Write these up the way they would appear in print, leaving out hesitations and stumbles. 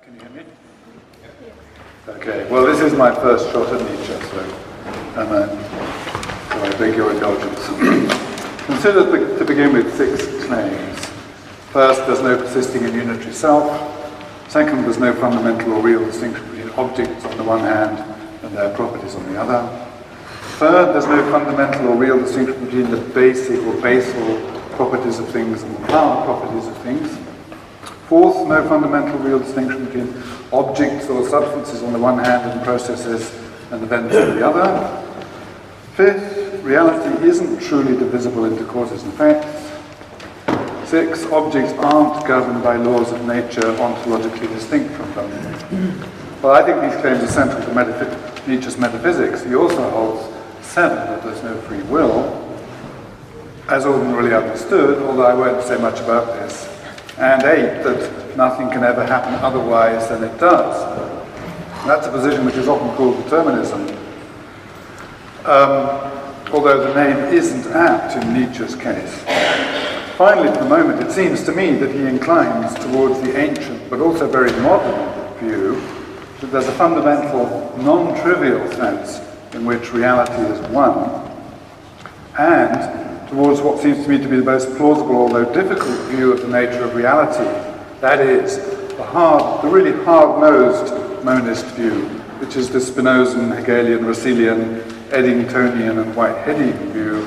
Can you hear me? Okay, well this is my first shot at Nietzsche, so I beg your indulgence. Consider to begin with 6 claims. First, there's no persisting and unitary self. Second, there's no fundamental or real distinction between objects on the one hand and their properties on the other. Third, there's no fundamental or real distinction between the basic or basal properties of things and the power properties of things. Fourth, no fundamental real distinction between objects or substances on the one hand and processes and events on the other. Fifth, reality isn't truly divisible into causes and effects. 6, objects aren't governed by laws of nature ontologically distinct from them. Well, I think these claims are central to Nietzsche's metaphysics. He also holds 7, that there's no free will, as ordinarily understood, although I won't say much about this, and 8, that nothing can ever happen otherwise than it does. That's a position which is often called determinism, although the name isn't apt in Nietzsche's case. Finally, for the moment, it seems to me that he inclines towards the ancient but also very modern view that there's a fundamental, non-trivial sense in which reality is one, and towards what seems to me to be the most plausible, although difficult, view of the nature of reality. That is, the really hard-nosed monist view, which is the Spinozan, Hegelian, Russellian, Eddingtonian and Whiteheadian view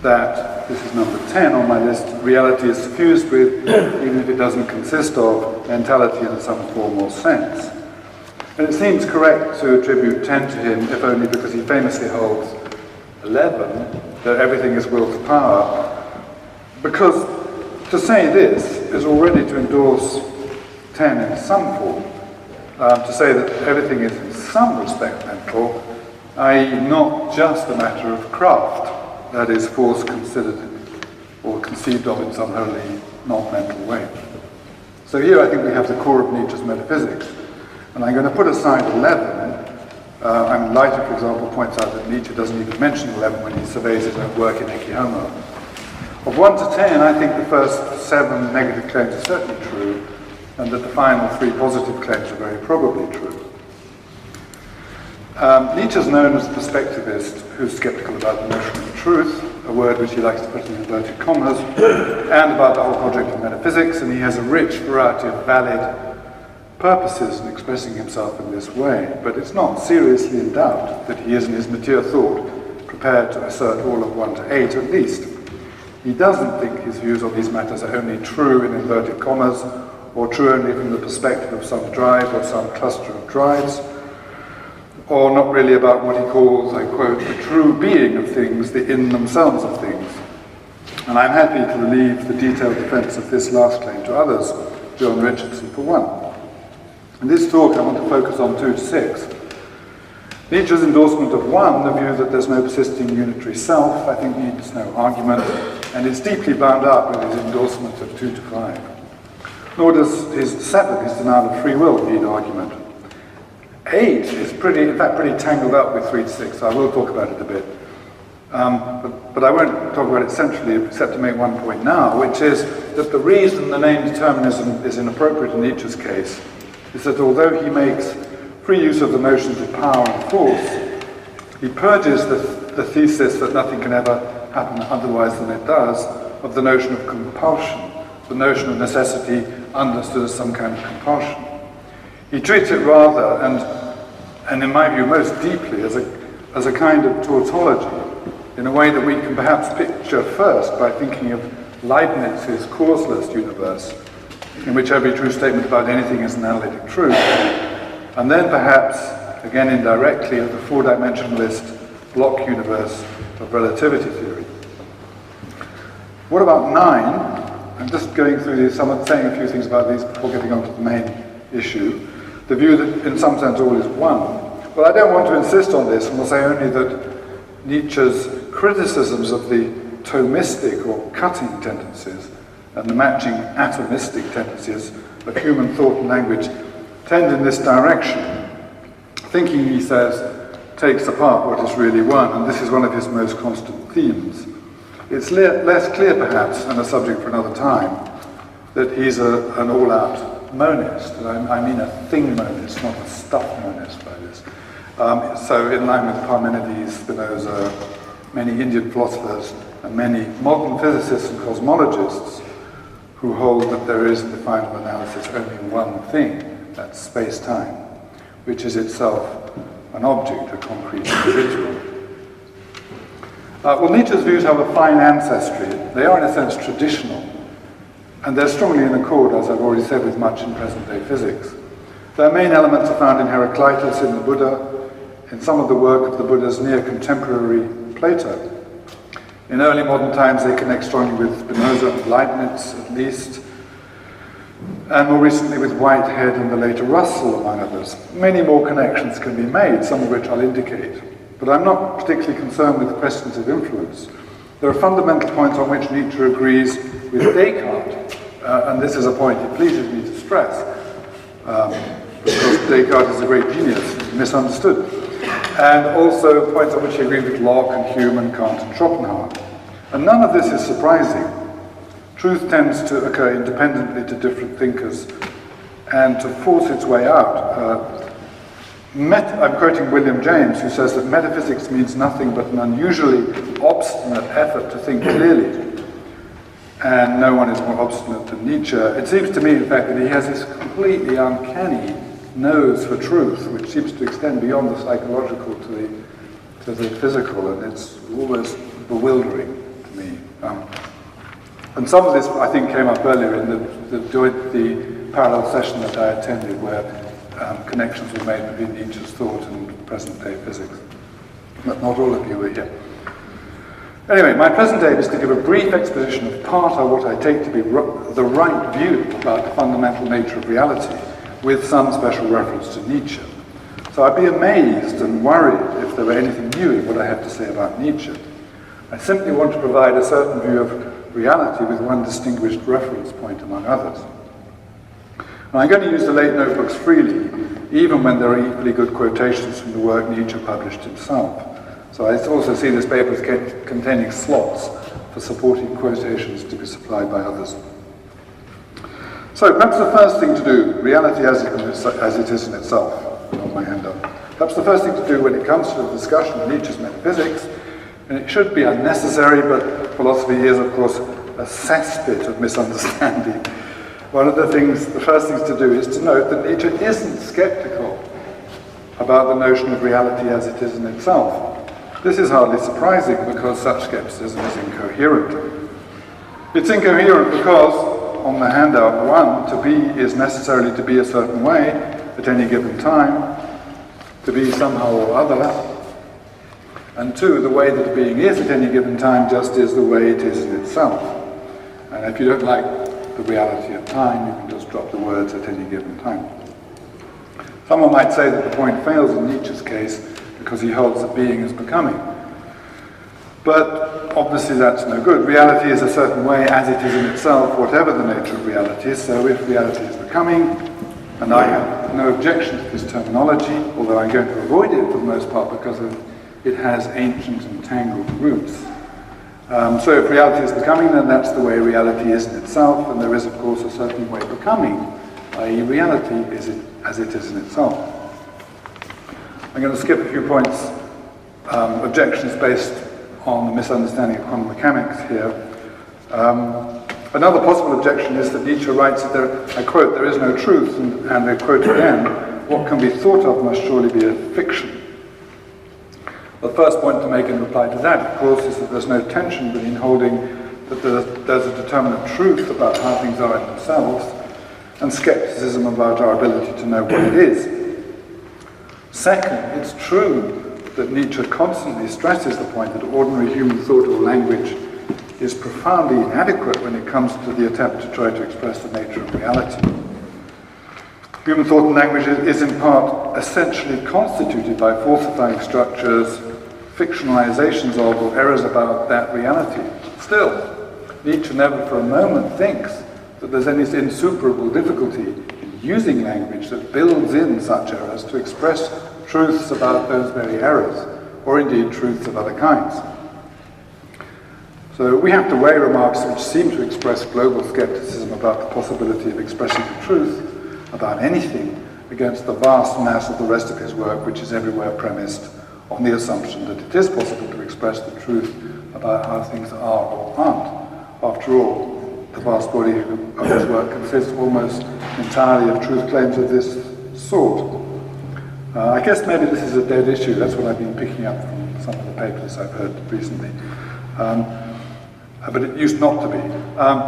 that, this is number 10 on my list, reality is suffused with, even if it doesn't consist of, mentality in some form or sense. And it seems correct to attribute 10 to him, if only because he famously holds 11, that everything is will to power, because to say this is already to endorse 10 in some form, to say that everything is in some respect mental, i.e. not just a matter of craft, that is, force considered or conceived of in some wholly non-mental way. So here I think we have the core of Nietzsche's metaphysics, and I'm going to put aside 11. Leiter, for example, points out that Nietzsche doesn't even mention 11 when he surveys his own work in Ecce Homo. Of 1 to 10, I think the first 7 negative claims are certainly true, and that the final 3 positive claims are very probably true. Nietzsche is known as a perspectivist who's skeptical about the notion of truth, a word which he likes to put in inverted commas, and about the whole project of metaphysics, and he has a rich variety of valid purposes in expressing himself in this way, but it's not seriously in doubt that he is in his mature thought prepared to assert all of 1 to 8 at least. He doesn't think his views on these matters are only true in inverted commas, or true only from the perspective of some drive or some cluster of drives, or not really about what he calls, I quote, the true being of things, the in themselves of things. And I'm happy to leave the detailed defense of this last claim to others, John Richardson for one. In this talk I want to focus on 2 to 6. Nietzsche's endorsement of 1, the view that there's no persisting unitary self, I think needs no argument, and it's deeply bound up with his endorsement of 2 to 5. Nor does his 7, his denial of free will, need argument. 8 is pretty tangled up with 3 to 6, so I will talk about it a bit. But I won't talk about it centrally, except to make one point now, which is that the reason the name determinism is inappropriate in Nietzsche's case is that although he makes free use of the notions of power and force, he purges the thesis that nothing can ever happen otherwise than it does of the notion of compulsion, the notion of necessity understood as some kind of compulsion. He treats it rather, and in my view most deeply, as a kind of tautology, in a way that we can perhaps picture first by thinking of Leibniz's causeless universe, in which every true statement about anything is an analytic truth, and then perhaps, again indirectly, of the 4-dimensionalist block universe of relativity theory. What about 9? I'm just going through these, saying a few things about these before getting on to the main issue. The view that in some sense all is one. Well, I don't want to insist on this, and will say only that Nietzsche's criticisms of the Thomistic or cutting tendencies and the matching atomistic tendencies of human thought and language tend in this direction. Thinking, he says, takes apart what is really one, and this is one of his most constant themes. It's less clear, perhaps, and a subject for another time, that he's an all-out monist, and I mean a thing monist, not a stuff monist by this. So in line with Parmenides, Spinoza, many Indian philosophers, and many modern physicists and cosmologists who hold that there is, in the final analysis, only one thing, that's space-time, which is itself an object, a concrete individual. Well, Nietzsche's views have a fine ancestry. They are, in a sense, traditional, and they're strongly in accord, as I've already said, with much in present-day physics. Their main elements are found in Heraclitus, in the Buddha, in some of the work of the Buddha's near contemporary Plato. In early modern times, they connect strongly with Spinoza and Leibniz, at least, and more recently with Whitehead and the later Russell, among others. Many more connections can be made, some of which I'll indicate. But I'm not particularly concerned with questions of influence. There are fundamental points on which Nietzsche agrees with Descartes, and this is a point it pleases me to stress, because Descartes is a great genius, misunderstood. And also points on which he agreed with Locke and Hume and Kant and Schopenhauer. And none of this is surprising. Truth tends to occur independently to different thinkers and to force its way out. I'm quoting William James, who says that metaphysics means nothing but an unusually obstinate effort to think clearly. And no one is more obstinate than Nietzsche. It seems to me, in fact, that he has this completely uncanny nose for truth, which seems to extend beyond the psychological to the physical, and it's almost bewildering to me. And some of this, I think, came up earlier in the parallel session that I attended, where connections were made between Nietzsche's thought and present-day physics. But not all of you were here. Anyway, my present aim is to give a brief exposition of part of what I take to be the right view about the fundamental nature of reality, with some special reference to Nietzsche. So I'd be amazed and worried if there were anything new in what I have to say about Nietzsche. I simply want to provide a certain view of reality with one distinguished reference point among others. Now, I'm going to use the late notebooks freely, even when there are equally good quotations from the work Nietzsche published himself. So I also see this paper as containing slots for supporting quotations to be supplied by others. So perhaps the first thing to do, reality as it is in itself, on my handout. Perhaps the first thing to do when it comes to the discussion of Nietzsche's metaphysics, and it should be unnecessary, but philosophy is, of course, a cesspit of misunderstanding. One of the first things to do is to note that Nietzsche isn't skeptical about the notion of reality as it is in itself. This is hardly surprising because such skepticism is incoherent. It's incoherent because, on the handout, 1, to be is necessarily to be a certain way at any given time, to be somehow or other, and 2, the way that being is at any given time just is the way it is in itself. And if you don't like the reality of time, you can just drop the words at any given time. Someone might say that the point fails in Nietzsche's case because he holds that being is becoming. But obviously that's no good. Reality is a certain way as it is in itself, whatever the nature of reality is. So if reality is becoming, and I have no objection to this terminology, although I'm going to avoid it for the most part because it has ancient and tangled roots. So if reality is becoming, then that's the way reality is in itself, and there is, of course, a certain way becoming, i.e. reality is as it is in itself. I'm going to skip a few points, objections based on the misunderstanding of quantum mechanics here. Another possible objection is that Nietzsche writes that I quote, there is no truth, and I quote again, what can be thought of must surely be a fiction. The first point to make in reply to that, of course, is that there's no tension between holding that there's a determinate truth about how things are in themselves and skepticism about our ability to know what it is. Second, it's true that Nietzsche constantly stresses the point that ordinary human thought or language is profoundly inadequate when it comes to the attempt to try to express the nature of reality. Human thought and language is in part essentially constituted by falsifying structures, fictionalizations of or errors about that reality. Still, Nietzsche never for a moment thinks that there's any insuperable difficulty in using language that builds in such errors to express truths about those very errors, or indeed truths of other kinds. So we have to weigh remarks which seem to express global skepticism about the possibility of expressing the truth about anything against the vast mass of the rest of his work, which is everywhere premised on the assumption that it is possible to express the truth about how things are or aren't. After all, the vast body of his work consists almost entirely of truth claims of this sort. I guess maybe this is a dead issue. That's what I've been picking up from some of the papers I've heard recently. But it used not to be.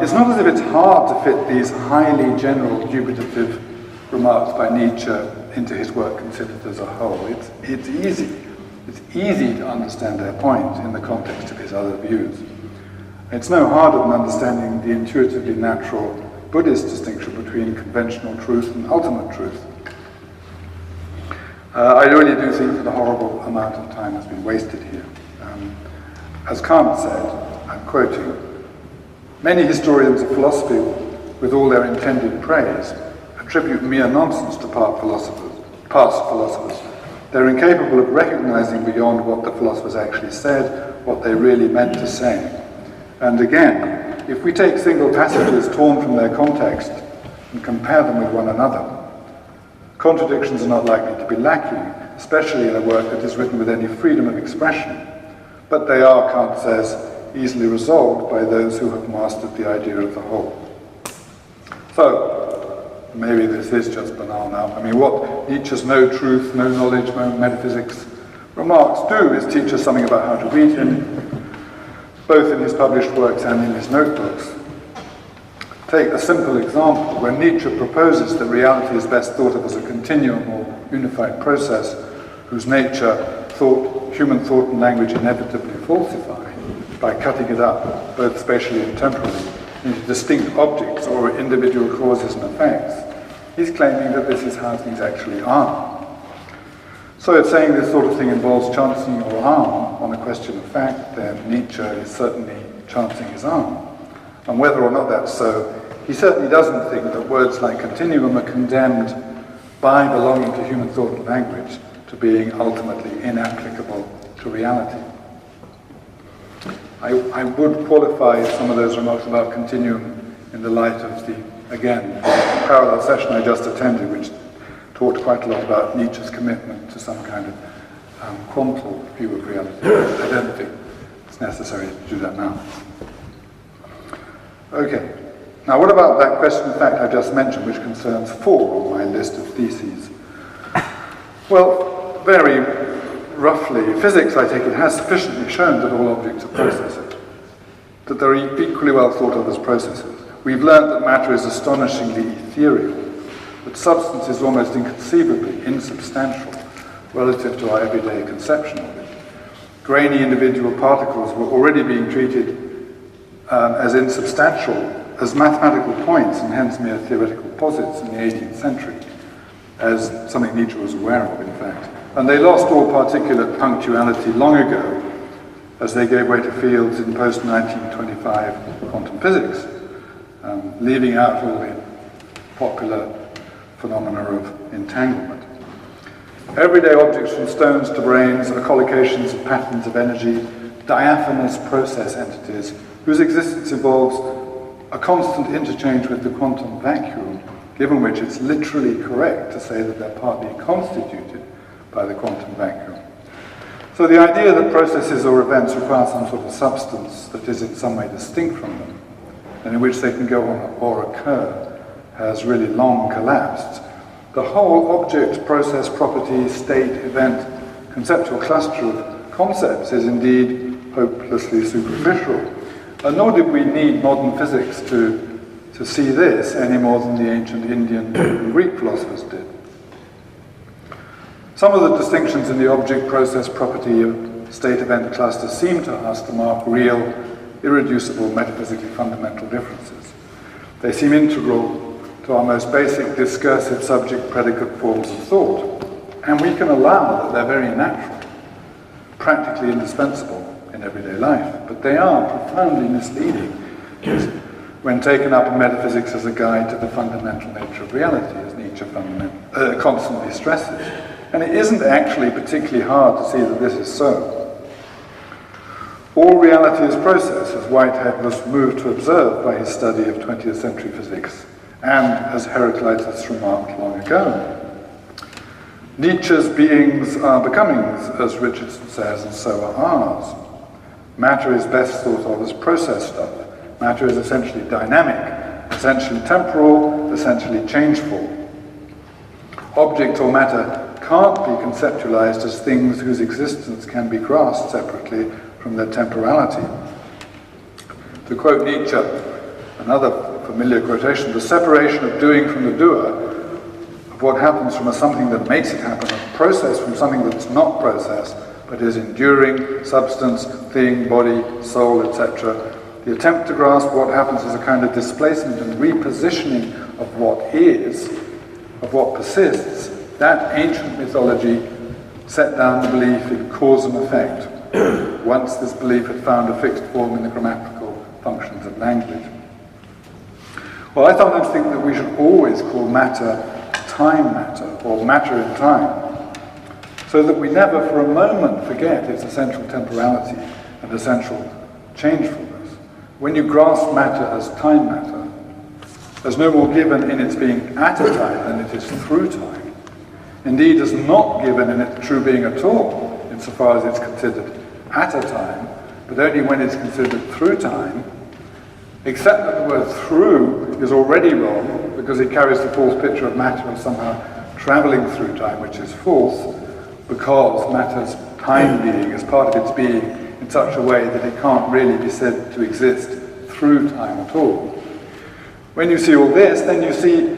It's not as if it's hard to fit these highly general, dubitative remarks by Nietzsche into his work considered as a whole. It's easy. It's easy to understand their point in the context of his other views. It's no harder than understanding the intuitively natural Buddhist distinction between conventional truth and ultimate truth. I really do think that a horrible amount of time has been wasted here. As Kant said, I'm quoting, "Many historians of philosophy, with all their intended praise, attribute mere nonsense to past philosophers. They're incapable of recognizing beyond what the philosophers actually said, what they really meant to say. And again, if we take single passages torn from their context and compare them with one another, contradictions are not likely to be lacking, especially in a work that is written with any freedom of expression. But they are, Kant says, easily resolved by those who have mastered the idea of the whole." So, maybe this is just banal now. I mean, what Nietzsche's no truth, no knowledge, no metaphysics remarks do is teach us something about how to read him, both in his published works and in his notebooks. Take a simple example. When Nietzsche proposes that reality is best thought of as a continuum or unified process whose nature, human thought and language inevitably falsify by cutting it up, both spatially and temporally, into distinct objects or individual causes and effects, he's claiming that this is how things actually are. So if saying this sort of thing involves chancing your arm on a question of fact, then Nietzsche is certainly chancing his arm. And whether or not that's so, he certainly doesn't think that words like continuum are condemned by belonging to human thought and language to being ultimately inapplicable to reality. I would qualify some of those remarks about continuum in the light of the, again, parallel session I just attended, which talked quite a lot about Nietzsche's commitment to some kind of quantal view of reality. I don't think it's necessary to do that now. Okay, now what about that question of fact I just mentioned, which concerns 4 on my list of theses? Well, very roughly, physics, I take it, has sufficiently shown that all objects are processes, that they're equally well thought of as processes. We've learned that matter is astonishingly ethereal, that substance is almost inconceivably insubstantial relative to our everyday conception of it. Grainy individual particles were already being treated as insubstantial, as mathematical points, and hence mere theoretical posits in the 18th century, as something Nietzsche was aware of, in fact. And they lost all particulate punctuality long ago, as they gave way to fields in post-1925 quantum physics, leaving out all the popular phenomena of entanglement. Everyday objects from stones to brains are collocations of patterns of energy, diaphanous process entities whose existence involves a constant interchange with the quantum vacuum, given which it's literally correct to say that they're partly constituted by the quantum vacuum. So the idea that processes or events require some sort of substance that is in some way distinct from them, and in which they can go on or occur, has really long collapsed. The whole object, process, property, state, event, conceptual cluster of concepts is indeed hopelessly superficial. And nor did we need modern physics to see this any more than the ancient Indian and Greek philosophers did. Some of the distinctions in the object, process, property, state, event cluster seem to us to mark real, irreducible, metaphysically fundamental differences. They seem integral to our most basic discursive subject-predicate forms of thought, and we can allow that they're very natural, practically indispensable in everyday life, but they are profoundly misleading when taken up in metaphysics as a guide to the fundamental nature of reality, as Nietzsche constantly stresses. And it isn't actually particularly hard to see that this is so. All reality is process, as Whitehead was moved to observe by his study of 20th century physics and, as Heraclitus remarked long ago, Nietzsche's beings are becomings, as Richardson says, and so are ours. Matter is best thought of as process stuff. Matter is essentially dynamic, essentially temporal, essentially changeful. Object or matter can't be conceptualized as things whose existence can be grasped separately from their temporality. To quote Nietzsche, another familiar quotation, the separation of doing from the doer, of what happens from a something that makes it happen, a process from something that's not process, but is enduring, substance, thing, body, soul, etc. The attempt to grasp what happens is a kind of displacement and repositioning of what is, of what persists. That ancient mythology set down the belief in cause and effect, once this belief had found a fixed form in the grammatical functions of language. Well, I sometimes think that we should always call matter time matter, or matter in time, so that we never for a moment forget its essential temporality and essential changefulness. When you grasp matter as time matter, there's no more given in its being at a time than it is through time. Indeed, is not given in its true being at all, insofar as it's considered at a time, but only when it's considered through time, except that the word through is already wrong, because it carries the false picture of matter as somehow travelling through time, which is false, because matter's time being is part of its being in such a way that it can't really be said to exist through time at all. When you see all this, then you see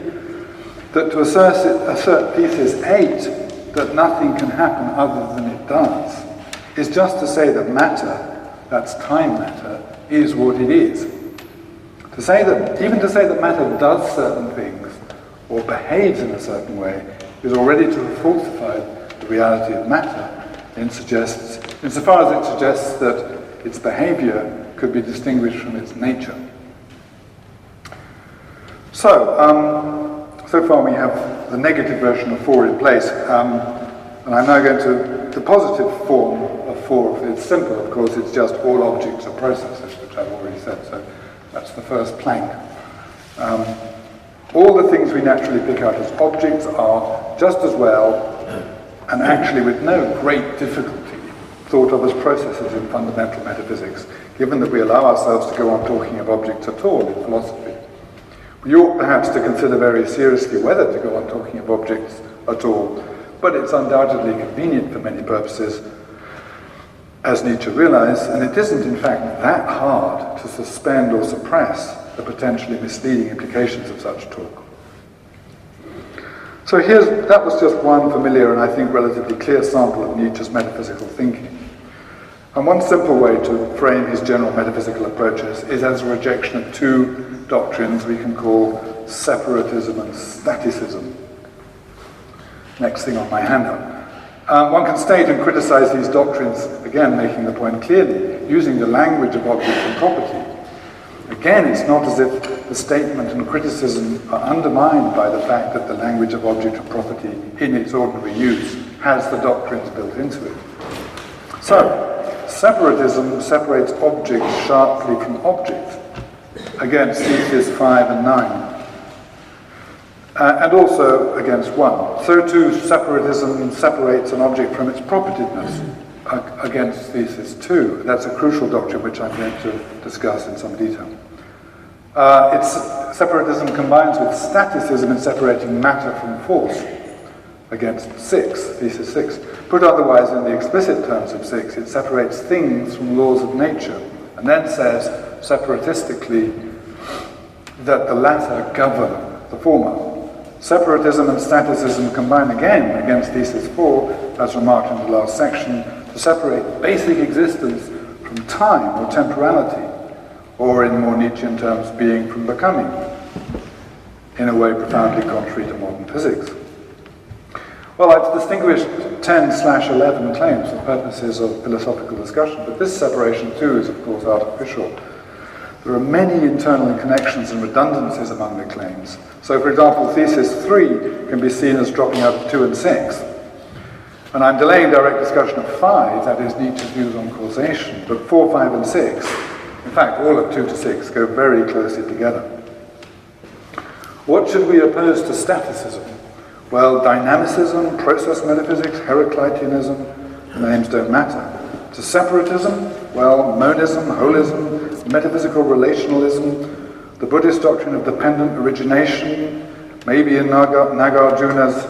that to assert thesis 8, that nothing can happen other than it does, is just to say that matter, that's time matter, is what it is. To say that, even to say that matter does certain things, or behaves in a certain way, is already to have falsified the reality of matter, and suggests, insofar as it suggests that its behavior could be distinguished from its nature. So far we have the negative version of 4 in place, and I'm now going to the positive form of 4. It's simple, of course, it's just all objects are processes, which I've already said, so that's the first plank. All the things we naturally pick out as objects are just as well, and actually with no great difficulty, thought of as processes in fundamental metaphysics, given that we allow ourselves to go on talking of objects at all in philosophy. We ought perhaps to consider very seriously whether to go on talking of objects at all, but it's undoubtedly convenient for many purposes, as Nietzsche realized, and it isn't in fact that hard to suspend or suppress the potentially misleading implications of such talk. So that was just one familiar and I think relatively clear sample of Nietzsche's metaphysical thinking. And one simple way to frame his general metaphysical approaches is as a rejection of 2 doctrines we can call separatism and staticism. Next thing on my handout. One can state and criticize these doctrines, again making the point clearly, using the language of object and property. Again, it's not as if the statement and criticism are undermined by the fact that the language of object and property in its ordinary use has the doctrines built into it. So, separatism separates objects sharply from objects, against theses 5 and 9, and also against 1. So too, separatism separates an object from its propertiedness, against thesis 2. That's a crucial doctrine which I'm going to discuss in some detail. Separatism combines with staticism in separating matter from force, against thesis 6. Put otherwise, in the explicit terms of 6, it separates things from laws of nature, and then says, separatistically, that the latter govern the former. Separatism and staticism combine again against thesis 4, as remarked in the last section, to separate basic existence from time or temporality, or in more Nietzschean terms, being from becoming, in a way profoundly contrary to modern physics. Well, I've distinguished 10/11 claims for purposes of philosophical discussion, but this separation too is of course artificial. There are many internal connections and redundancies among the claims. So for example, thesis 3 can be seen as dropping out of 2 and 6. And I'm delaying direct discussion of 5, that is Nietzsche's views on causation, but 4, 5 and 6, in fact all of 2 to 6, go very closely together. What should we oppose to staticism? Well, dynamicism, process metaphysics, Heracliteanism, the names don't matter. To separatism, well, monism, holism, metaphysical relationalism, the Buddhist doctrine of dependent origination, maybe in Nagarjuna's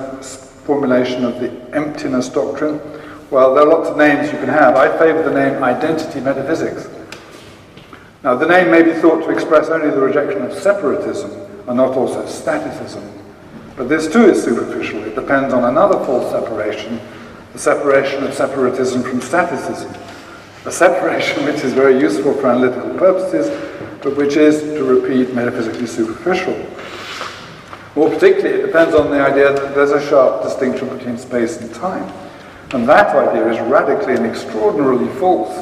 formulation of the emptiness doctrine. Well, there are lots of names you can have. I favor the name identity metaphysics. Now, the name may be thought to express only the rejection of separatism and not also staticism. But this too is superficial. It depends on another false separation, the separation of separatism from staticism. A separation which is very useful for analytical purposes, but which is, to repeat, metaphysically superficial. More particularly, it depends on the idea that there's a sharp distinction between space and time. And that idea is radically and extraordinarily false,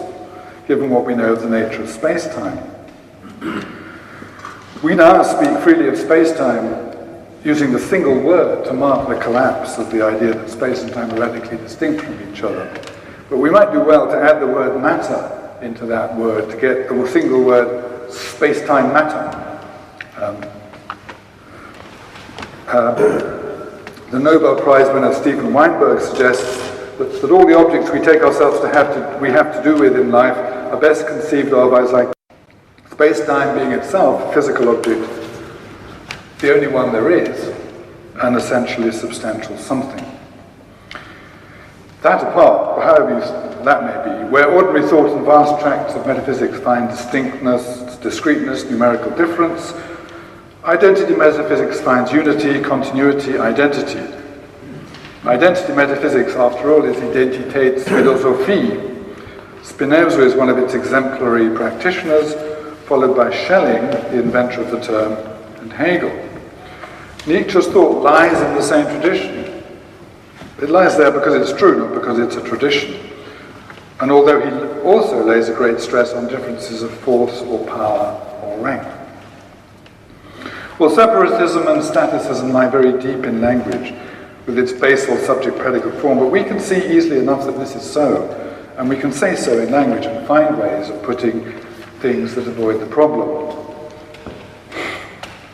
given what we know of the nature of space-time. We now speak freely of space-time using the single word to mark the collapse of the idea that space and time are radically distinct from each other. But we might do well to add the word matter into that word to get the single word space-time matter. The Nobel Prize winner Stephen Weinberg suggests that all the objects we take ourselves we have to do with in life are best conceived of as like space-time being itself a physical object, the only one there is, an essentially substantial something. That apart, however that may be, where ordinary thought and vast tracts of metaphysics find distinctness, discreteness, numerical difference, identity metaphysics finds unity, continuity, identity. Identity metaphysics, after all, is Identitätsphilosophie. Spinoza is one of its exemplary practitioners, followed by Schelling, the inventor of the term, and Hegel. Nietzsche's thought lies in the same tradition. It lies there because it's true, not because it's a tradition. And although he also lays a great stress on differences of force or power or rank. Well, separatism and staticism lie very deep in language, with its basal subject-predicate form, but we can see easily enough that this is so, and we can say so in language and find ways of putting things that avoid the problem.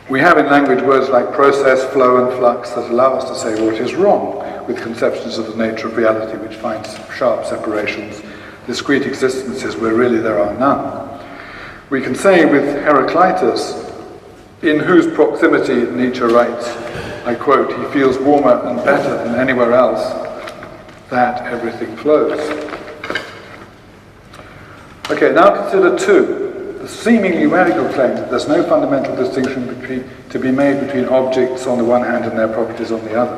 We have in language words like process, flow, and flux that allow us to say what is wrong with conceptions of the nature of reality which find sharp separations, discrete existences where really there are none. We can say with Heraclitus, in whose proximity, Nietzsche writes, I quote, he feels warmer and better than anywhere else, that everything flows. Okay, now consider two. The seemingly radical claim that there's no fundamental distinction to be made between objects on the one hand and their properties on the other.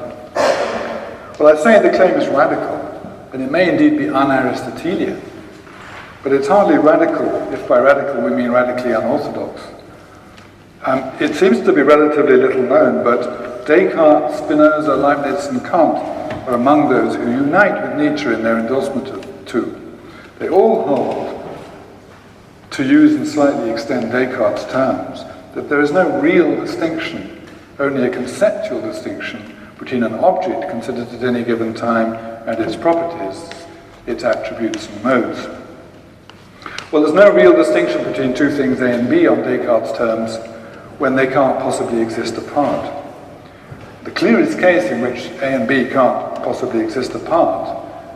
Well, I say the claim is radical, and it may indeed be un-Aristotelian, but it's hardly radical if by radical we mean radically unorthodox. It seems to be relatively little known, but Descartes, Spinoza, Leibniz, and Kant are among those who unite with Nietzsche in their endorsement of two. They all hold, to use and slightly extend Descartes' terms, that there is no real distinction, only a conceptual distinction between an object considered at any given time and its properties, its attributes and modes. Well, there's no real distinction between two things A and B on Descartes' terms when they can't possibly exist apart. The clearest case in which A and B can't possibly exist apart,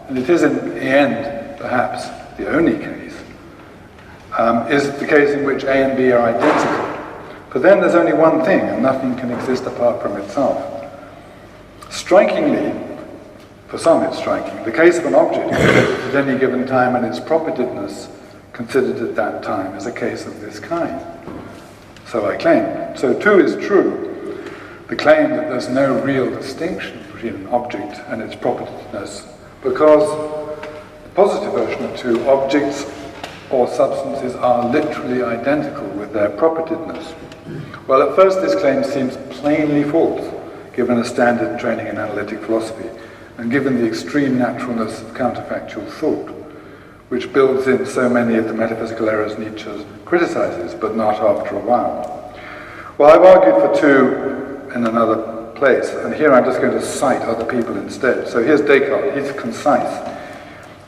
and it is in the end perhaps the only case, is the case in which A and B are identical. For then there's only one thing, and nothing can exist apart from itself. Strikingly, for some it's striking, the case of an object at any given time and its propertiedness considered at that time is a case of this kind. So I claim. So too is true. The claim that there's no real distinction between an object and its propertiedness, because the positive version of two, objects or substances are literally identical with their propertiedness. Well, at first this claim seems plainly false, given a standard training in analytic philosophy, and given the extreme naturalness of counterfactual thought, which builds in so many of the metaphysical errors Nietzsche criticizes, but not after a while. Well, I've argued for two in another place, and here I'm just going to cite other people instead. So here's Descartes, he's concise.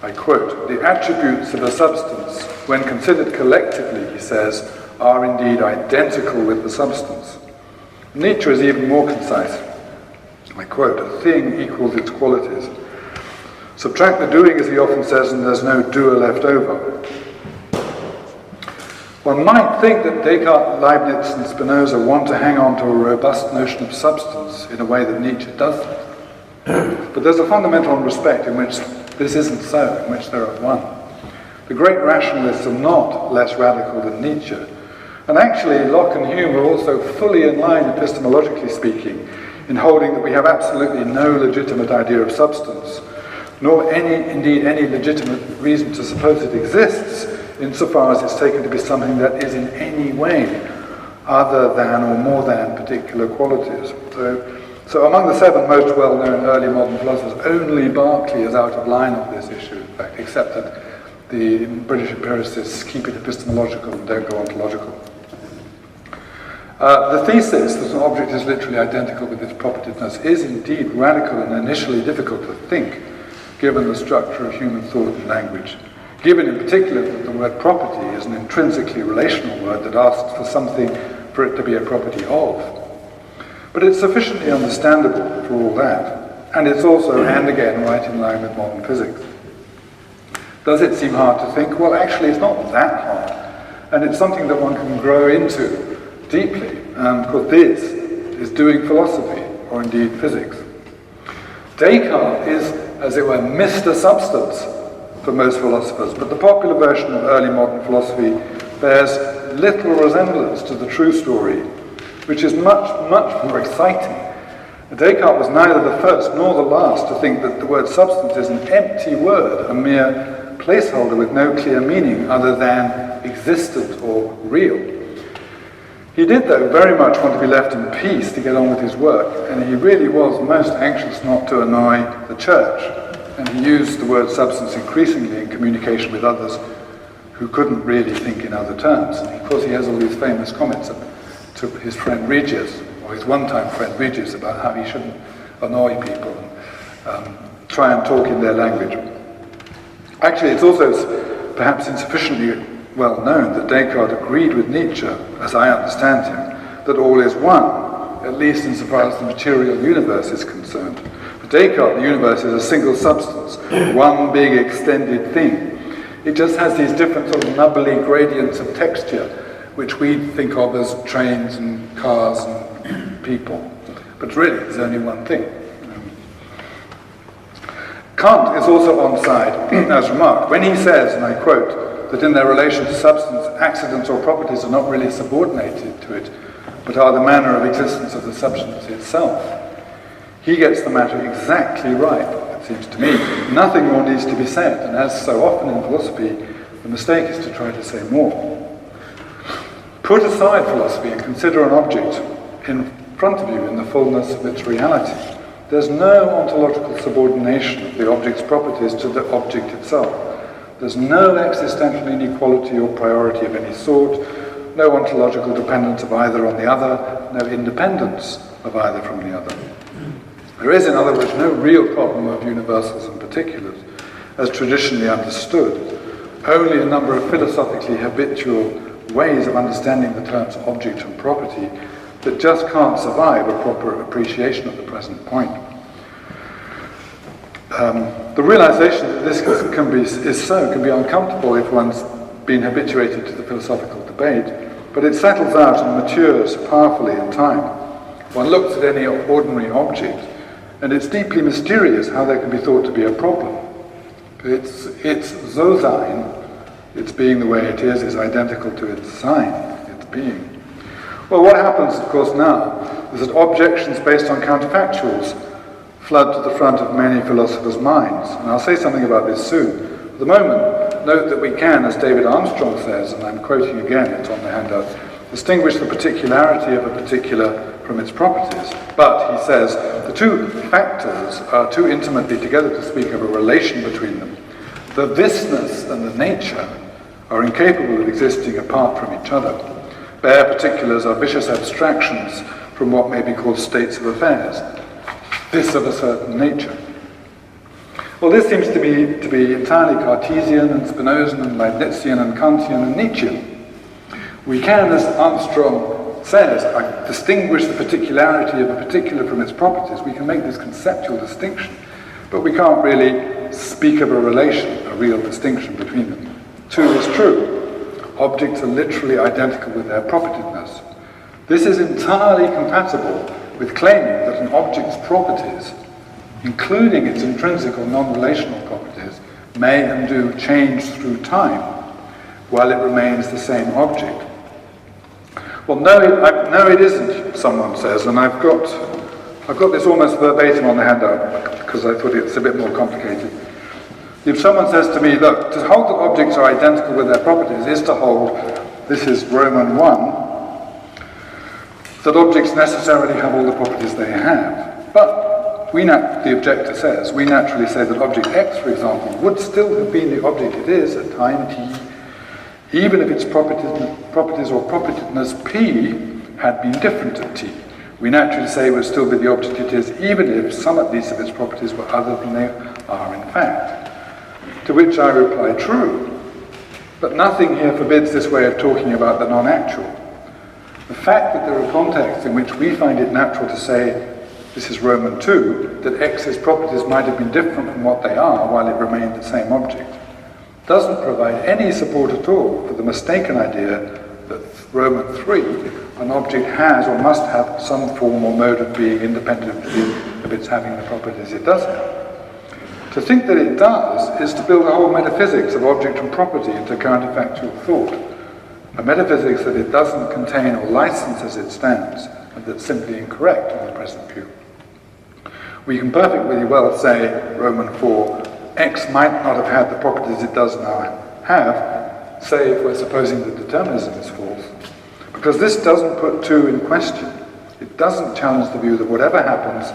I quote, the attributes of a substance, when considered collectively, he says, are indeed identical with the substance. Nietzsche is even more concise. I quote, "A thing equals its qualities. Subtract the doing," as he often says, "and there's no doer left over." One might think that Descartes, Leibniz, and Spinoza want to hang on to a robust notion of substance in a way that Nietzsche doesn't. But there's a fundamental respect in which this isn't so, in which they're at one. The great rationalists are not less radical than Nietzsche. And actually, Locke and Hume are also fully in line, epistemologically speaking, in holding that we have absolutely no legitimate idea of substance, nor indeed any legitimate reason to suppose it exists, insofar as it's taken to be something that is in any way other than or more than particular qualities. So among the 7 most well-known early modern philosophers, only Berkeley is out of line on this issue, in fact, except that the British empiricists keep it epistemological and don't go ontological. The thesis that an object is literally identical with its propertiedness is indeed radical and initially difficult to think, given the structure of human thought and language. Given in particular that the word property is an intrinsically relational word that asks for something for it to be a property of. But it's sufficiently understandable for all that, and it's also, and again, right in line with modern physics. Does it seem hard to think? Well, actually, it's not that hard, and it's something that one can grow into deeply, because this is doing philosophy, or indeed physics. Descartes is, as it were, Mr. Substance for most philosophers, but the popular version of early modern philosophy bears little resemblance to the true story, which is much, much more exciting. Descartes was neither the first nor the last to think that the word substance is an empty word, a mere placeholder with no clear meaning other than existent or real. He did, though, very much want to be left in peace to get on with his work, and he really was most anxious not to annoy the church, and he used the word substance increasingly in communication with others who couldn't really think in other terms. And of course he has all these famous comments to his friend Regius, or his one-time friend Regius, about how he shouldn't annoy people and try and talk in their language. Actually, it's also perhaps insufficiently well known that Descartes agreed with Nietzsche, as I understand him, that all is one, at least insofar as the material universe is concerned. For Descartes, the universe is a single substance, one big extended thing. It just has these different sort of nubbly gradients of texture, which we think of as trains and cars and people. But really, there's only one thing. Kant is also on side, as remarked, when he says, and I quote, that in their relation to substance, accidents or properties are not really subordinated to it, but are the manner of existence of the substance itself. He gets the matter exactly right, it seems to me. Nothing more needs to be said, and as so often in philosophy, the mistake is to try to say more. Put aside philosophy and consider an object in front of you in the fullness of its reality. There's no ontological subordination of the object's properties to the object itself. There's no existential inequality or priority of any sort, no ontological dependence of either on the other, no independence of either from the other. There is, in other words, no real problem of universals and particulars, as traditionally understood, only a number of philosophically habitual ways of understanding the terms object and property that just can't survive a proper appreciation of the present point. The realization that this can be uncomfortable if one's been habituated to the philosophical debate, but it settles out and matures powerfully in time. One looks at any ordinary object, and it's deeply mysterious how there can be thought to be a problem. Its so-sein, its being the way it is identical to its sign, its being. Well, what happens, of course, now is that objections based on counterfactuals flood to the front of many philosophers' minds, and I'll say something about this soon. For the moment, note that we can, as David Armstrong says, and I'm quoting again, it's on the handout, distinguish the particularity of a particular from its properties. But, he says, the two factors are too intimately together to speak of a relation between them. The thisness and the nature are incapable of existing apart from each other. Bare particulars are vicious abstractions from what may be called states of affairs, this of a certain nature. Well, this seems to me to be entirely Cartesian and Spinozan and Leibnizian and Kantian and Nietzschean. We can, as Armstrong says, I distinguish the particularity of a particular from its properties. We can make this conceptual distinction, but we can't really speak of a relation, a real distinction between them. 2 is true. Objects are literally identical with their propertiedness. This is entirely compatible with claiming that an object's properties, including its intrinsic or non-relational properties, may and do change through time while it remains the same object. Well, no, it isn't, someone says, and I've got this almost verbatim on the handout because I thought it's a bit more complicated. If someone says to me, look, to hold that objects are identical with their properties is to hold, this is Roman 1, that objects necessarily have all the properties they have. But the objector says, we naturally say that object X, for example, would still have been the object it is at time t, even if its properties or propertiedness P had been different at t. We naturally say it would still be the object it is, even if some at least of its properties were other than they are in fact. To which I reply, true. But nothing here forbids this way of talking about the non-actual. The fact that there are contexts in which we find it natural to say, this is Roman 2, that X's properties might have been different from what they are while it remained the same object, doesn't provide any support at all for the mistaken idea that Roman 3, an object has or must have some form or mode of being independent of its having the properties it does have. To think that it does is to build a whole metaphysics of object and property into counterfactual thought, a metaphysics that it doesn't contain or license as it stands, and that's simply incorrect in the present view. We can perfectly well say, Roman 4, X might not have had the properties it does now have, say if we're supposing that determinism is false, because this doesn't put 2 in question. It doesn't challenge the view that whatever happens,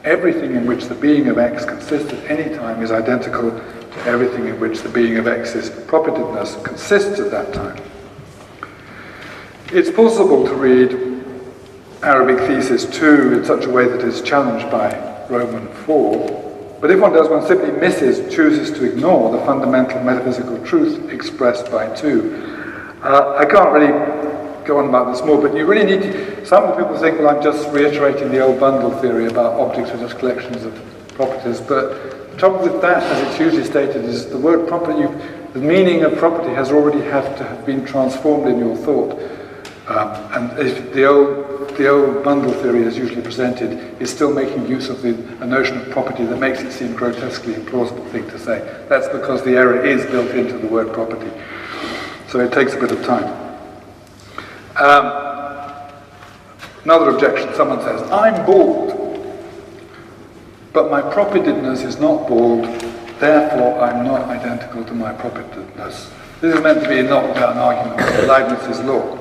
everything in which the being of X consists at any time is identical to everything in which the being of X's propertiedness consists at that time. It's possible to read Arabic thesis 2 in such a way that it's challenged by Roman 4, but if one does, one simply chooses to ignore the fundamental metaphysical truth expressed by 2. I can't really go on about this more, but you really need to, some of the people think, well, I'm just reiterating the old bundle theory about objects are just collections of properties, but the trouble with that, as it's usually stated, is the word property, the meaning of property has already have to have been transformed in your thought. And if the old bundle theory as usually presented is still making use of a notion of property that makes it seem grotesquely implausible thing to say. That's because the error is built into the word property. So it takes a bit of time. Another objection, someone says, I'm bald, but my propertiedness is not bald, therefore I'm not identical to my propertiedness. This is meant to be a knockdown argument of Leibniz's law.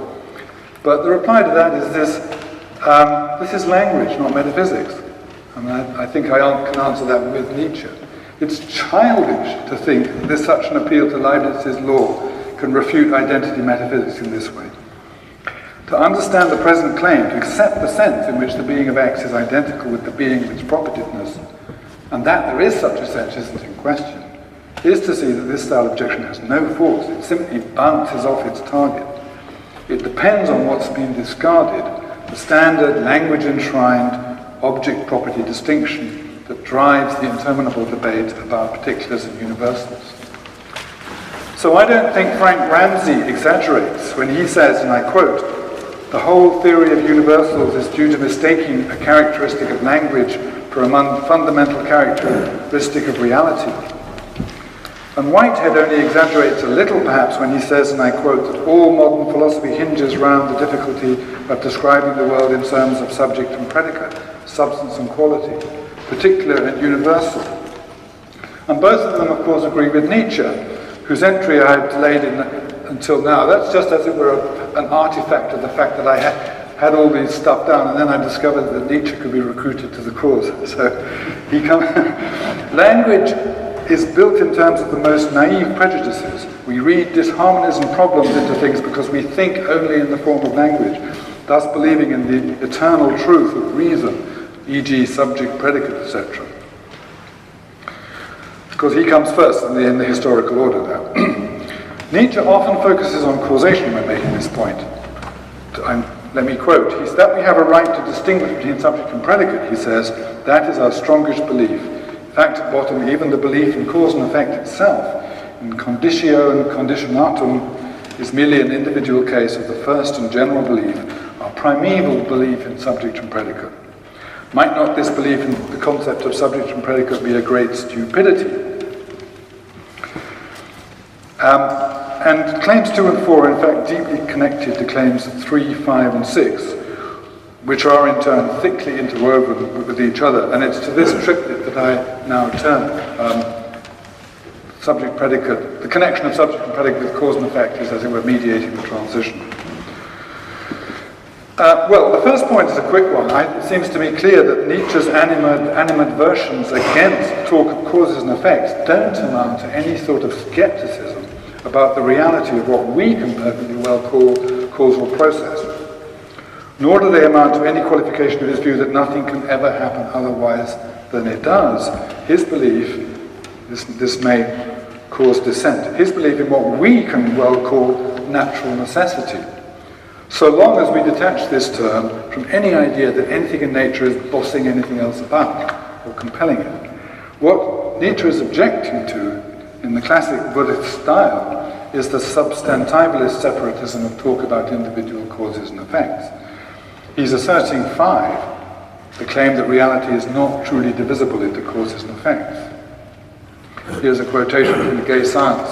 But the reply to that is this is language, not metaphysics. And I think I can answer that with Nietzsche. It's childish to think that such an appeal to Leibniz's law can refute identity metaphysics in this way. To understand the present claim, to accept the sense in which the being of X is identical with the being of its propertiedness, and that there is such a sense isn't in question, is to see that this style objection has no force. It simply bounces off its target. It depends on what's been discarded, the standard language-enshrined object-property distinction that drives the interminable debate about particulars and universals. So I don't think Frank Ramsey exaggerates when he says, and I quote, "The whole theory of universals is due to mistaking a characteristic of language for a fundamental characteristic of reality." And Whitehead only exaggerates a little perhaps when he says, and I quote, that all modern philosophy hinges round the difficulty of describing the world in terms of subject and predicate, substance and quality, particular and universal. And both of them, of course, agree with Nietzsche, whose entry I have delayed until now. That's just as it were an artifact of the fact that I had all these stuff down, and then I discovered that Nietzsche could be recruited to the cause. So language is built in terms of the most naive prejudices. We read disharmonism problems into things because we think only in the form of language, thus believing in the eternal truth of reason, e.g. subject, predicate, etc. Because he comes first in the historical order now. Nietzsche often focuses on causation when making this point. I'm let me quote, that we have a right to distinguish between subject and predicate, he says, that is our strongest belief. In fact, at bottom, even the belief in cause and effect itself, in conditio and conditionatum, is merely an individual case of the first and general belief, our primeval belief in subject and predicate. Might not this belief in the concept of subject and predicate be a great stupidity? And claims 2 and 4 are in fact deeply connected to claims 3, 5 and 6, which are in turn thickly interwoven with each other. And it's to this triplet that I now turn. Subject predicate, the connection of subject and predicate with cause and effect is, as it were, mediating the transition. Well, the first point is a quick one. It seems to me clear that Nietzsche's animadversions against talk of causes and effects don't amount to any sort of skepticism about the reality of what we can perfectly well call causal process. Nor do they amount to any qualification of his view that nothing can ever happen otherwise than it does. His belief, this may cause dissent, his belief in what we can well call natural necessity. So long as we detach this term from any idea that anything in nature is bossing anything else about or compelling it. What Nietzsche is objecting to in the classic Buddhist style is the substantivalist separatism of talk about individual causes and effects. He's asserting 5, the claim that reality is not truly divisible into causes and effects. Here's a quotation from the Gay Science.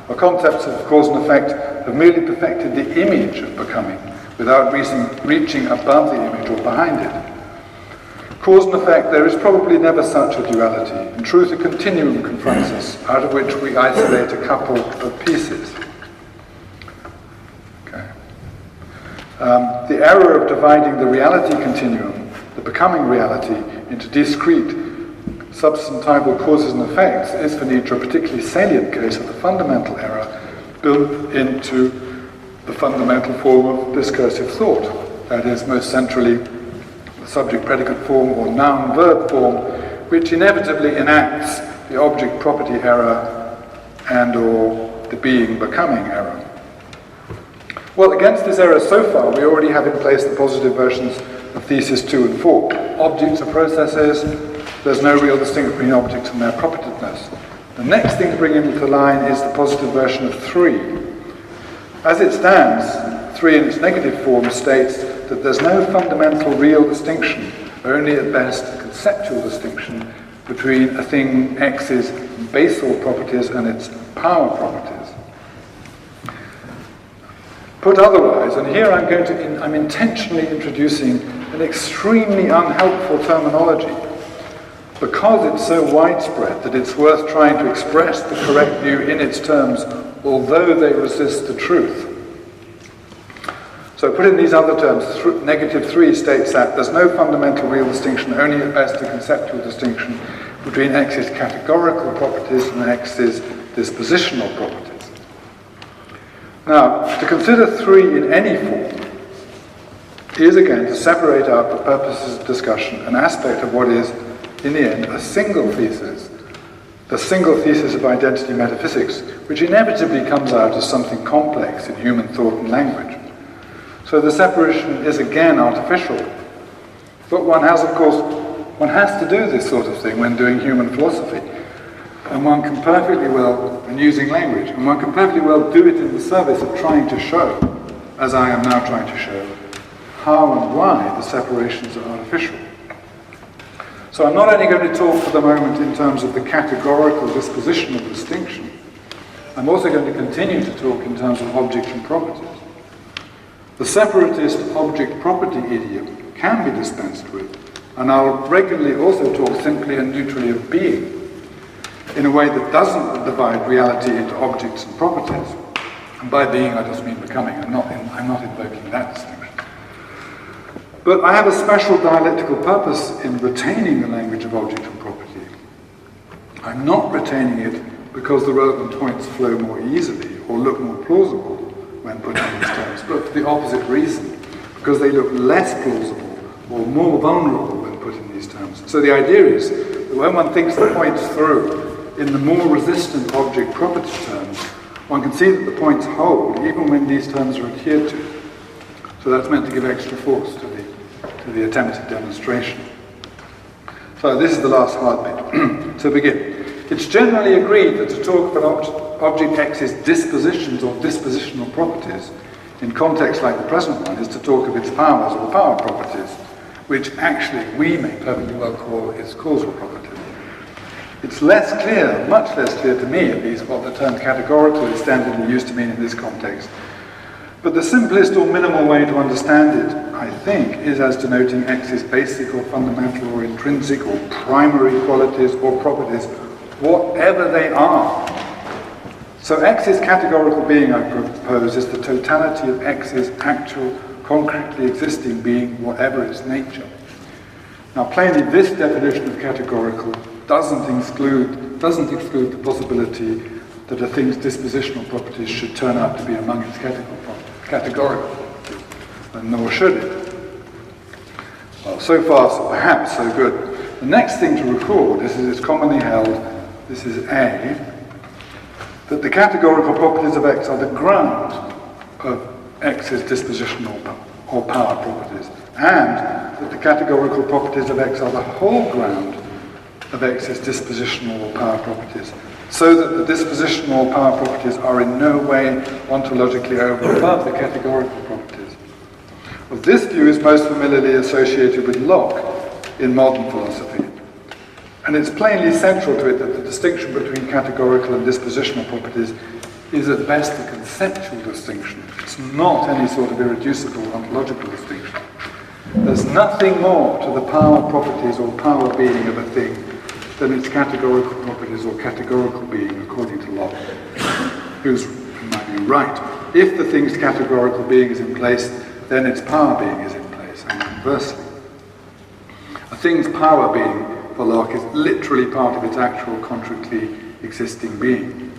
Our concepts of cause and effect have merely perfected the image of becoming without reaching above the image or behind it. Cause and effect, there is probably never such a duality. In truth, a continuum confronts us, out of which we isolate a couple of pieces. Okay. The error of dividing the reality continuum, the becoming reality, into discrete substantival causes and effects is for Nietzsche a particularly salient case of the fundamental error built into the fundamental form of discursive thought. That is, most centrally, the subject-predicate form or noun-verb form, which inevitably enacts the object-property error and or the being-becoming error. Well, against this error so far, we already have in place the positive versions of thesis 2 and 4. Objects are processes. There's no real distinction between objects and their propertiedness. The next thing to bring into the line is the positive version of 3. As it stands, 3 in its negative form states that there's no fundamental real distinction, only at best a conceptual distinction between a thing X's basal properties and its power properties. Put otherwise, and here I'm intentionally introducing an extremely unhelpful terminology, because it's so widespread that it's worth trying to express the correct view in its terms, although they resist the truth. So put in these other terms, negative 3 states that there's no fundamental real distinction, only at best a conceptual distinction between X's categorical properties and X's dispositional properties. Now, to consider 3 in any form is again to separate out for purposes of discussion an aspect of what is, in the end, a single thesis, the single thesis of identity metaphysics, which inevitably comes out as something complex in human thought and language. So the separation is again artificial. But one has to do this sort of thing when doing human philosophy. And one can perfectly well, and using language, and one can perfectly well do it in the service of trying to show, as I am now trying to show, how and why the separations are artificial. So I'm not only going to talk for the moment in terms of the categorical disposition of distinction, I'm also going to continue to talk in terms of objects and properties. The separatist object-property idiom can be dispensed with, and I'll regularly also talk simply and neutrally of being, in a way that doesn't divide reality into objects and properties. And by being, I just mean becoming. I'm not invoking that distinction. But I have a special dialectical purpose in retaining the language of object and property. I'm not retaining it because the relevant points flow more easily or look more plausible when put in these terms, but for the opposite reason, because they look less plausible or more vulnerable when put in these terms. So the idea is that when one thinks the points through in the more resistant object property terms, one can see that the points hold even when these terms are adhered to. So that's meant to give extra force to the attempted demonstration. So this is the last hard bit. To begin. It's generally agreed that to talk about object X's dispositions or dispositional properties in contexts like the present one is to talk of its powers or power properties, which actually we may perfectly well call its causal properties. It's less clear, much less clear to me at least, what the term categorical is standardly used to mean in this context. But the simplest or minimal way to understand it, I think, is as denoting X's basic or fundamental or intrinsic or primary qualities or properties, whatever they are. So X's categorical being, I propose, is the totality of X's actual, concretely existing being, whatever its nature. Now plainly this definition of categorical doesn't exclude the possibility that a thing's dispositional properties should turn out to be among its categorical properties, and nor should it. Well, so far, so perhaps, so good. The next thing to record, this is commonly held, this is A, that the categorical properties of X are the ground of X's dispositional or power properties, and that the categorical properties of X are the whole ground of X's dispositional or power properties, so that the dispositional or power properties are in no way ontologically over or above the categorical properties. Well, this view is most familiarly associated with Locke in modern philosophy, and it's plainly central to it that the distinction between categorical and dispositional properties is at best a conceptual distinction. It's not any sort of irreducible ontological distinction. There's nothing more to the power properties or power being of a thing than its categorical properties or categorical being, according to Locke, who's, in my view, right. If the thing's categorical being is in place, then its power being is in place, and conversely. A thing's power being, for Locke, is literally part of its actual, concretely existing being.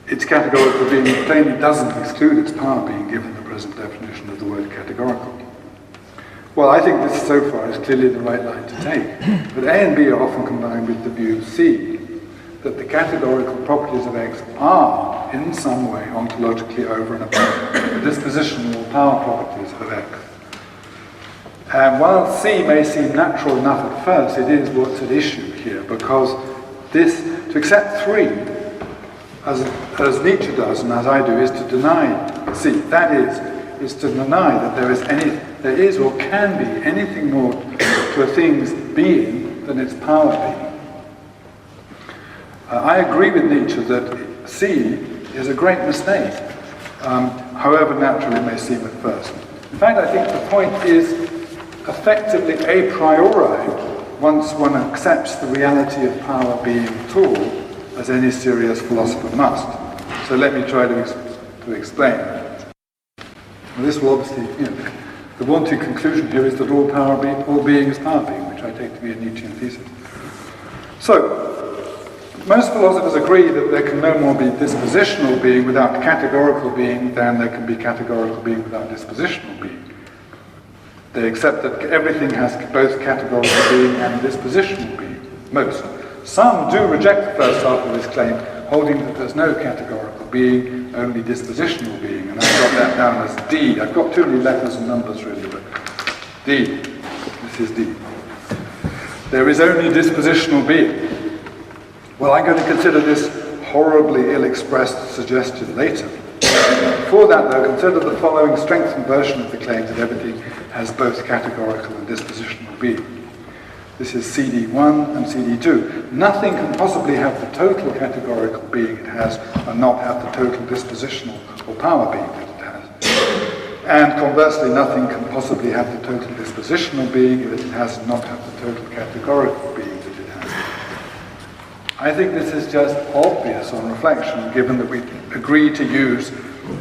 Its categorical being plainly doesn't exclude its power being, given the present definition of the word categorical. Well, I think this so far is clearly the right line to take, but A and B are often combined with the view C, that the categorical properties of X are, in some way, ontologically over and above the dispositional or power properties of X. And while C may seem natural enough at first, it is what's at issue here, because this, to accept 3, as Nietzsche does and as I do, is to deny C. That is to deny that there is or can be anything more to a thing's being than its power being. I agree with Nietzsche that C is a great mistake, however natural it may seem at first. In fact, I think the point is effectively a priori once one accepts the reality of power being at all, as any serious philosopher must. So let me try to explain. Well, this will obviously, the wanted conclusion here is that all being is power being, which I take to be a Nietzschean thesis. So, most philosophers agree that there can no more be dispositional being without categorical being than there can be categorical being without dispositional being. They accept that everything has both categorical being and dispositional being. Most. Some do reject the first half of this claim, holding that there's no categorical being, only dispositional being. And I've got that down as D. I've got too many letters and numbers really, but D. This is D. There is only dispositional being. Well, I'm going to consider this horribly ill-expressed suggestion later. Before that, though, consider the following strengthened version of the claim that everything has both categorical and dispositional being. This is CD1 and CD2. Nothing can possibly have the total categorical being it has and not have the total dispositional or power being that it has. And conversely, nothing can possibly have the total dispositional being that it has and not have the total categorical being that it has. I think this is just obvious on reflection, given that we agree to use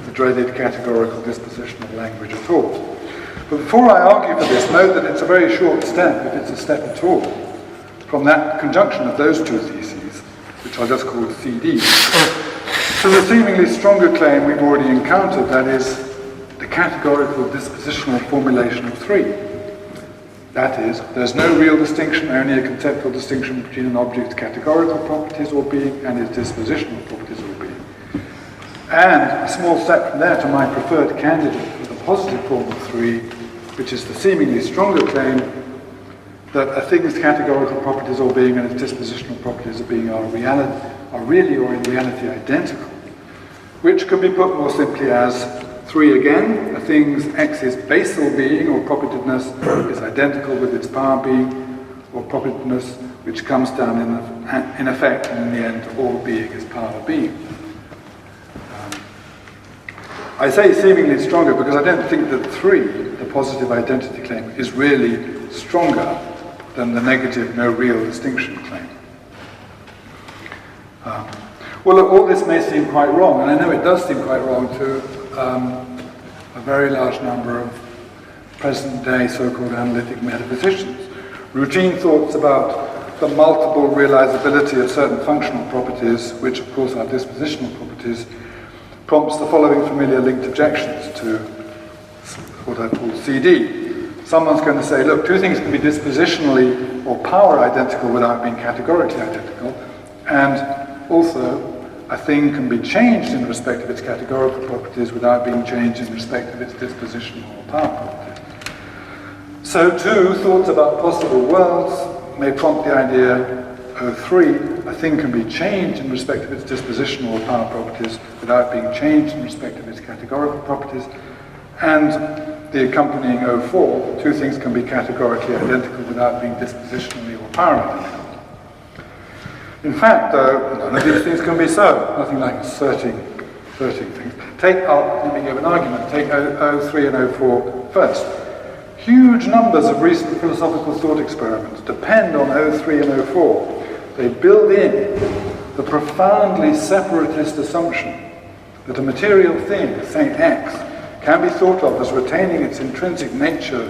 the dreaded categorical dispositional language at all. But before I argue for this, note that it's a very short step, if it's a step at all, from that conjunction of those two theses, which I'll just call CDs, to the seemingly stronger claim we've already encountered, that is, the categorical dispositional formulation of 3. That is, there's no real distinction, only a conceptual distinction between an object's categorical properties or being and its dispositional properties or being. And a small step from there to my preferred candidate for the positive form of 3, which is the seemingly stronger claim that a thing's categorical properties or being and its dispositional properties of being are really or in reality identical, which could be put more simply as 3 again, a thing's x's basal being or propertiedness is identical with its power being or propertiedness, which comes down in effect and in the end all being is power being. I say seemingly stronger because I don't think that 3, the positive identity claim, is really stronger than the negative no real distinction claim. Well, look, all this may seem quite wrong, and I know it does seem quite wrong to a very large number of present-day so-called analytic metaphysicians. Routine thoughts about the multiple realizability of certain functional properties, which of course are dispositional properties, prompts the following familiar linked objections to what I call CD. Someone's going to say, look, 2 things can be dispositionally or power identical without being categorically identical, and also a thing can be changed in respect of its categorical properties without being changed in respect of its dispositional or power properties. So too, thoughts about possible worlds may prompt the idea, 3, a thing can be changed in respect of its dispositional or power properties without being changed in respect of its categorical properties, and the accompanying 4, 2 things can be categorically identical without being dispositionally or power identical. In fact, though, none of these things can be so. Nothing like asserting things. Let me give an argument. Take 03 and 04 first. Huge numbers of recent philosophical thought experiments depend on 03 and 04. They build in the profoundly separatist assumption that a material thing, say X, can be thought of as retaining its intrinsic nature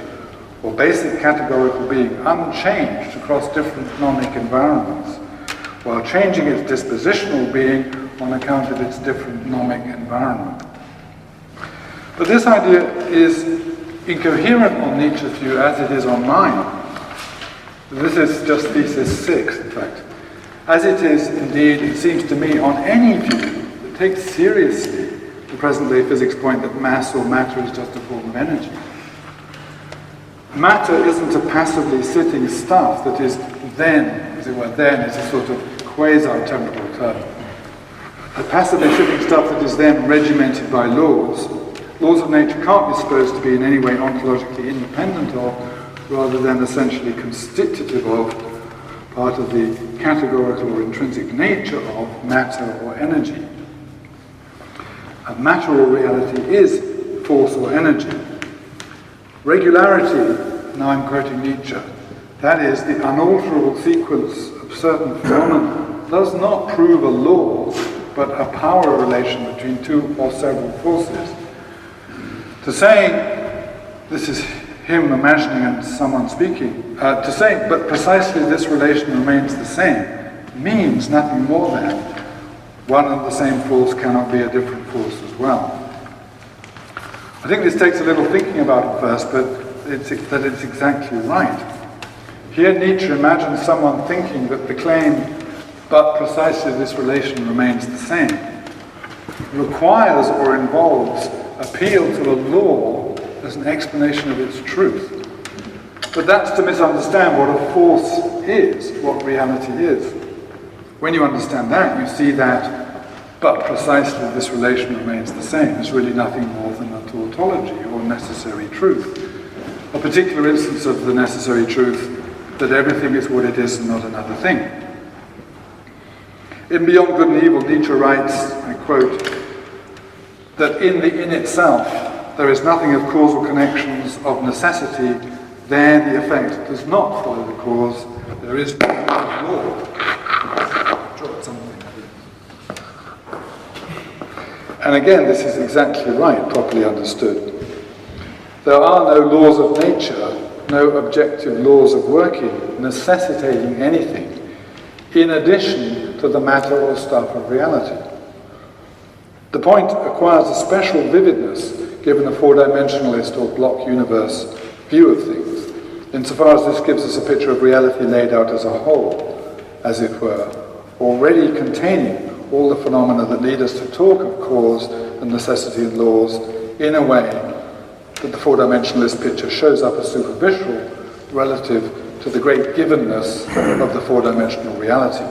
or basic categorical being unchanged across different nomic environments, while changing its dispositional being on account of its different nomic environment. But this idea is incoherent on Nietzsche's view as it is on mine. This is just thesis 6, in fact. As it is, indeed, it seems to me, on any view that takes seriously the present-day physics point that mass or matter is just a form of energy. Matter isn't a passively sitting stuff that is then, as it were, then is a sort of quasi-temporal term. A passively sitting stuff that is then regimented by laws. Laws of nature can't be supposed to be in any way ontologically independent of, rather than essentially constitutive of, part of the categorical or intrinsic nature of matter or energy. And matter or reality is force or energy. Regularity, now I'm quoting Nietzsche, that is, the unalterable sequence of certain phenomena, does not prove a law, but a power relation between 2 or several forces. To say, this is him imagining and someone speaking, to say, but precisely this relation remains the same, means nothing more than one and the same force cannot be a different force as well. I think this takes a little thinking about it first, but it's exactly right. Here Nietzsche imagines someone thinking that the claim, but precisely this relation remains the same, requires or involves appeal to a law as an explanation of its truth. But that's to misunderstand what a force is, what reality is. When you understand that, you see that, but precisely this relation remains the same, is really nothing more than a tautology or necessary truth. A particular instance of the necessary truth that everything is what it is and not another thing. In Beyond Good and Evil, Nietzsche writes, I quote, that in the in itself there is nothing of causal connections of necessity, there the effect does not follow the cause, there is no law. And again, this is exactly right, properly understood. There are no laws of nature, no objective laws of working, necessitating anything, in addition to the matter or stuff of reality. The point acquires a special vividness given a four-dimensionalist or block universe view of things, insofar as this gives us a picture of reality laid out as a whole, as it were, already containing all the phenomena that lead us to talk of cause and necessity and laws in a way that the four-dimensionalist picture shows up as superficial relative to the great givenness of the four-dimensional reality.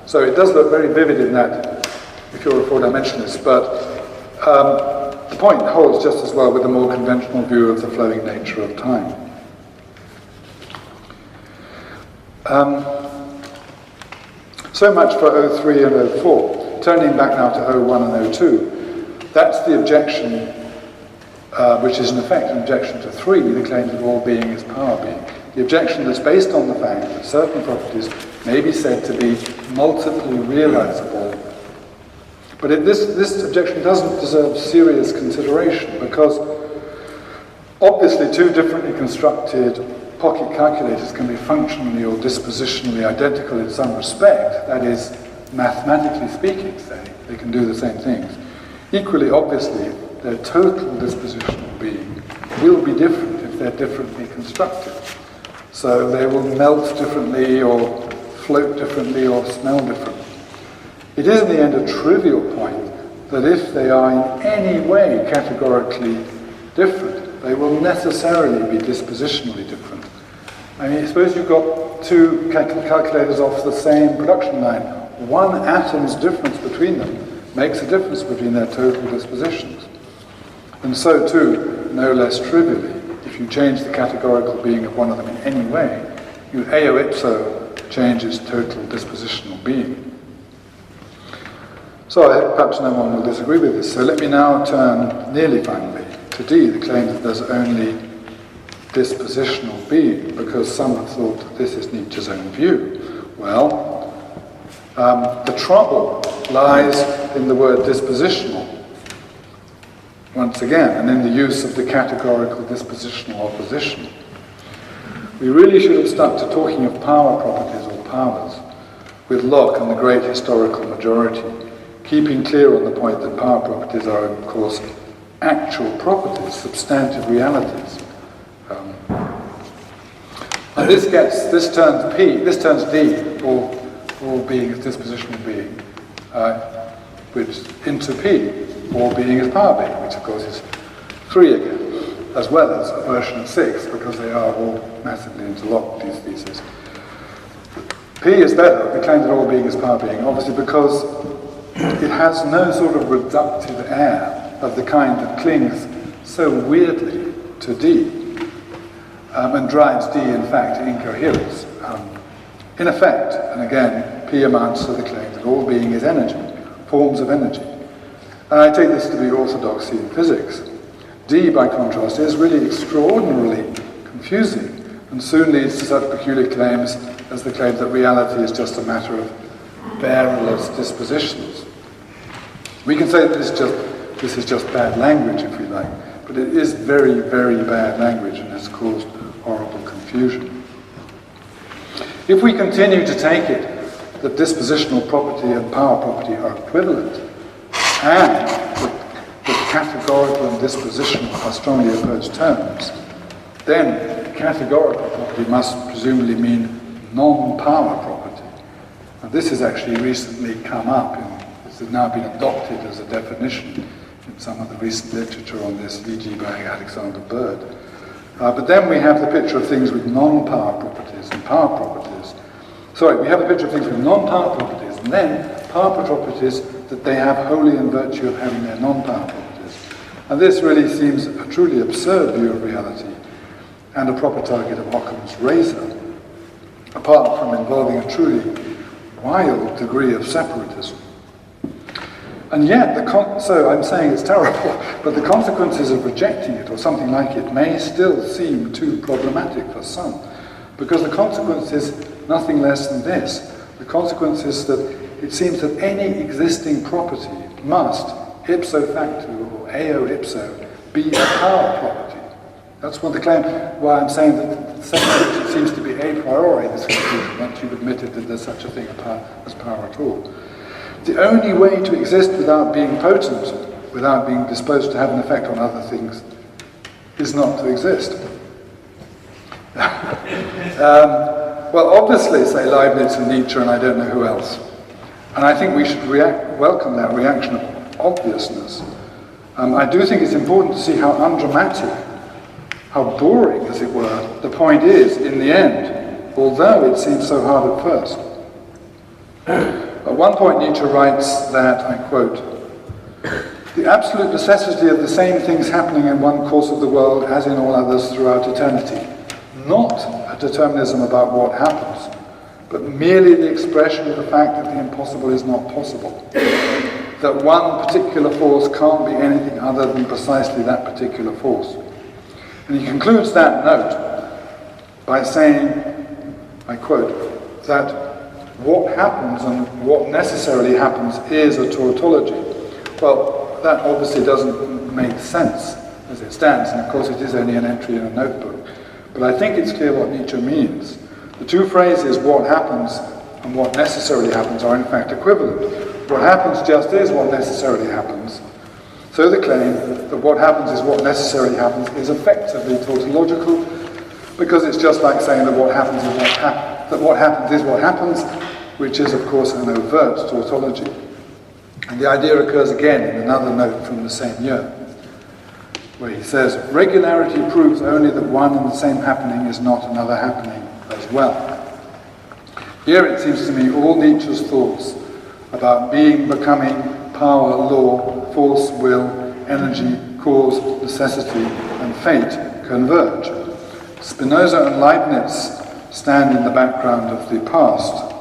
So it does look very vivid in that, if you're a four-dimensionalist, but the point holds just as well with the more conventional view of the flowing nature of time. So much for 03 and 04. Turning back now to 01 and 02, that's the objection, which is in effect an objection to 3, the claim that all being is power being. The objection that's based on the fact that certain properties may be said to be multiply realizable. But this objection doesn't deserve serious consideration, because obviously two differently constructed pocket calculators can be functionally or dispositionally identical in some respect, that is, mathematically speaking, say, they can do the same things. Equally, obviously, their total dispositional being will be different if they're differently constructed. So they will melt differently, or float differently, or smell differently. It is in the end a trivial point that if they are in any way categorically different, they will necessarily be dispositionally different. I mean, suppose you've got two calculators off the same production line. One atom's difference between them makes a difference between their total dispositions. And so too, no less trivially, if you change the categorical being of one of them in any way, you eo ipso change its total dispositional being. So perhaps no one will disagree with this. So let me now turn nearly finally to D, the claim that there's only dispositional being, because some have thought that this is Nietzsche's own view. Well, the trouble lies in the word dispositional, once again, and in the use of the categorical dispositional opposition. We really should have stuck to talking of power properties or powers, with Locke and the great historical majority, keeping clear on the point that power properties are, of course, actual properties, substantive realities. And this turns D, all being is dispositional being, which into P, all being is power being, which of course is 3 again, as well as a version of 6, because they are all massively interlocked, these theses. P is better, the claim that all being is power being, obviously because it has no sort of reductive air of the kind that clings so weirdly to D, and drives D, in fact, to incoherence. In effect, and again, P amounts to the claim that all being is energy, forms of energy. And I take this to be orthodoxy in physics. D, by contrast, is really extraordinarily confusing, and soon leads to such peculiar claims as the claim that reality is just a matter of bearerless dispositions. We can say that this is just bad language, if we like, but it is very, very bad language and has caused horrible confusion. If we continue to take it that dispositional property and power property are equivalent, and that categorical and dispositional are strongly opposed terms, then categorical property must presumably mean non-power property. And this has actually recently come up, this has now been adopted as a definition in some of the recent literature on this, e.g. by Alexander Bird. But then we have the picture of things with non-power properties and power properties. Sorry, we have a picture of things with non-power properties, and then power properties that they have wholly in virtue of having their non-power properties. And this really seems a truly absurd view of reality, and a proper target of Occam's razor, apart from involving a truly wild degree of separatism. And yet, so I'm saying it's terrible, but the consequences of rejecting it, or something like it, may still seem too problematic for some. Because the consequence is nothing less than this. The consequence is that it seems that any existing property must, ipso facto, or eo ipso, be a power property. That's what the claim, why I'm saying that the second it seems to be a priori, this conclusion, once you've admitted that there's such a thing as power at all. The only way to exist without being potent, without being disposed to have an effect on other things, is not to exist. Well, obviously, say Leibniz and Nietzsche, and I don't know who else. And I think we should welcome that reaction of obviousness. I do think it's important to see how undramatic how boring, as it were, the point is in the end, although it seems so hard at first. At one point Nietzsche writes that, I quote, "The absolute necessity of the same things happening in one course of the world as in all others throughout eternity, not a determinism about what happens, but merely the expression of the fact that the impossible is not possible, that one particular force can't be anything other than precisely that particular force." And he concludes that note by saying, I quote, that what happens and what necessarily happens is a tautology. Well, that obviously doesn't make sense as it stands, and of course it is only an entry in a notebook. But I think it's clear what Nietzsche means. The two phrases, what happens and what necessarily happens, are in fact equivalent. What happens just is what necessarily happens. So the claim that what happens is what necessarily happens is effectively tautological, because it's just like saying that what happens is what happens, which is of course an overt tautology. And the idea occurs again in another note from the same year, where he says, "Regularity proves only that one and the same happening is not another happening as well." Here it seems to me all Nietzsche's thoughts about being, becoming, power, law, force, will, energy, cause, necessity, and fate converge. Spinoza and Leibniz stand in the background of the past,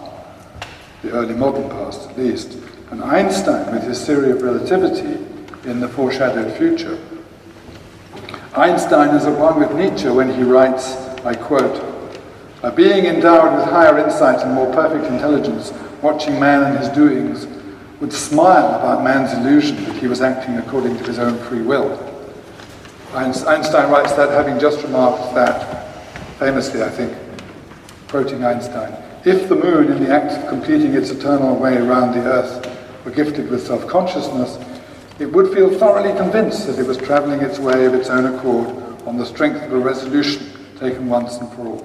the early modern past at least, and Einstein with his theory of relativity in the foreshadowed future. Einstein is at one with Nietzsche when he writes, I quote, "A being endowed with higher insight and more perfect intelligence, watching man and his doings, would smile about man's illusion that he was acting according to his own free will." Einstein writes that having just remarked that, famously I think, quoting Einstein, "If the moon, in the act of completing its eternal way around the earth, were gifted with self-consciousness, it would feel thoroughly convinced that it was travelling its way of its own accord on the strength of a resolution taken once and for all."